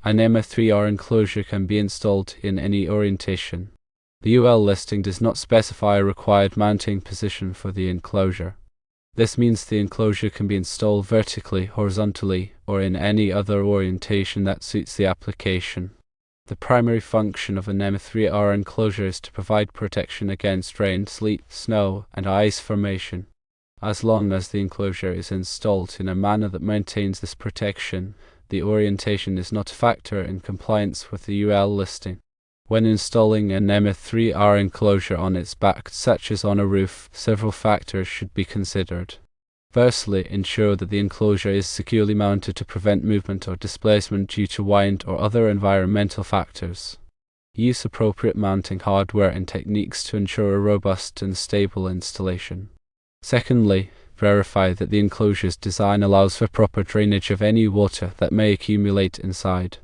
A NEMA 3R enclosure can be installed in any orientation. The UL listing does not specify a required mounting position for the enclosure. This means the enclosure can be installed vertically, horizontally, or in any other orientation that suits the application. The primary function of a NEMA 3R enclosure is to provide protection against rain, sleet, snow, and ice formation. As long as the enclosure is installed in a manner that maintains this protection, the orientation is not a factor in compliance with the UL listing. When installing a NEMA 3R enclosure on its back, such as on a roof, several factors should be considered. Firstly, ensure that the enclosure is securely mounted to prevent movement or displacement due to wind or other environmental factors. Use appropriate mounting hardware and techniques to ensure a robust and stable installation. Secondly, verify that the enclosure's design allows for proper drainage of any water that may accumulate inside.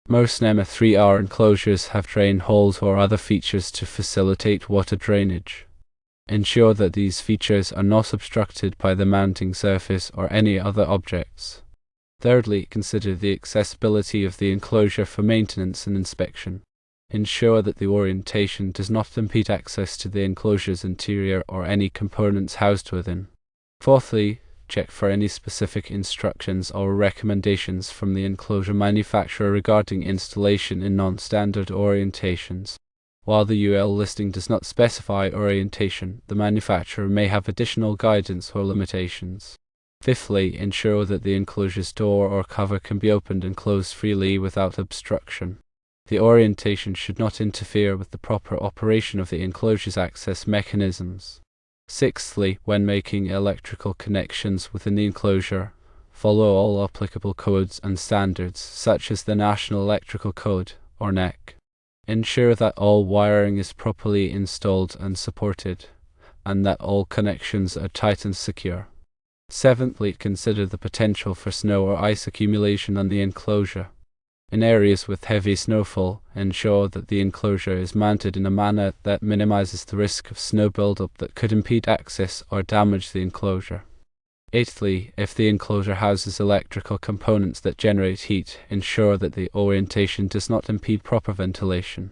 Most NEMA 3R enclosures have drain holes or other features to facilitate water drainage. Ensure that these features are not obstructed by the mounting surface or any other objects. Thirdly, consider the accessibility of the enclosure for maintenance and inspection. Ensure that the orientation does not impede access to the enclosure's interior or any components housed within. Fourthly, check for any specific instructions or recommendations from the enclosure manufacturer regarding installation in non-standard orientations. While the UL listing does not specify orientation, the manufacturer may have additional guidance or limitations. Fifthly, ensure that the enclosure's door or cover can be opened and closed freely without obstruction. The orientation should not interfere with the proper operation of the enclosure's access mechanisms. Sixthly, when making electrical connections within the enclosure, follow all applicable codes and standards, such as the National Electrical Code, or NEC. Ensure that all wiring is properly installed and supported, and that all connections are tight and secure. Seventhly, consider the potential for snow or ice accumulation on the enclosure. In areas with heavy snowfall, ensure that the enclosure is mounted in a manner that minimizes the risk of snow buildup that could impede access or damage the enclosure. Eighthly, if the enclosure houses electrical components that generate heat, ensure that the orientation does not impede proper ventilation.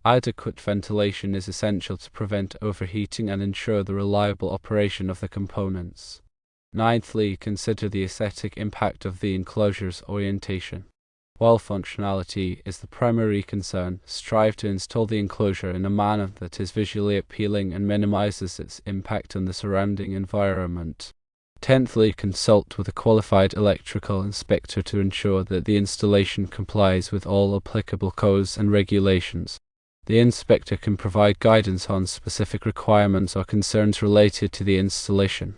Adequate ventilation is essential to prevent overheating and ensure the reliable operation of the components. Ninthly, consider the aesthetic impact of the enclosure's orientation. While functionality is the primary concern, strive to install the enclosure in a manner that is visually appealing and minimizes its impact on the surrounding environment. Tenthly, consult with a qualified electrical inspector to ensure that the installation complies with all applicable codes and regulations. The inspector can provide guidance on specific requirements or concerns related to the installation.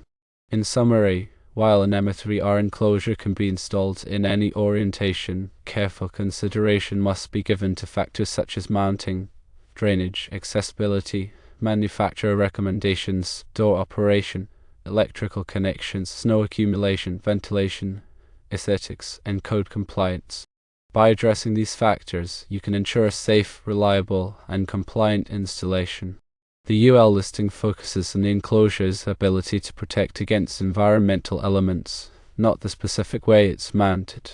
In summary, while a NEMA 3R enclosure can be installed in any orientation, careful consideration must be given to factors such as mounting, drainage, accessibility, manufacturer recommendations, door operation, electrical connections, snow accumulation, ventilation, aesthetics, and code compliance. By addressing these factors, you can ensure a safe, reliable, and compliant installation. The UL listing focuses on the enclosure's ability to protect against environmental elements, not the specific way it's mounted.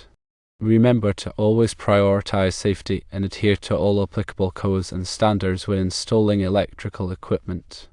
Remember to always prioritize safety and adhere to all applicable codes and standards when installing electrical equipment.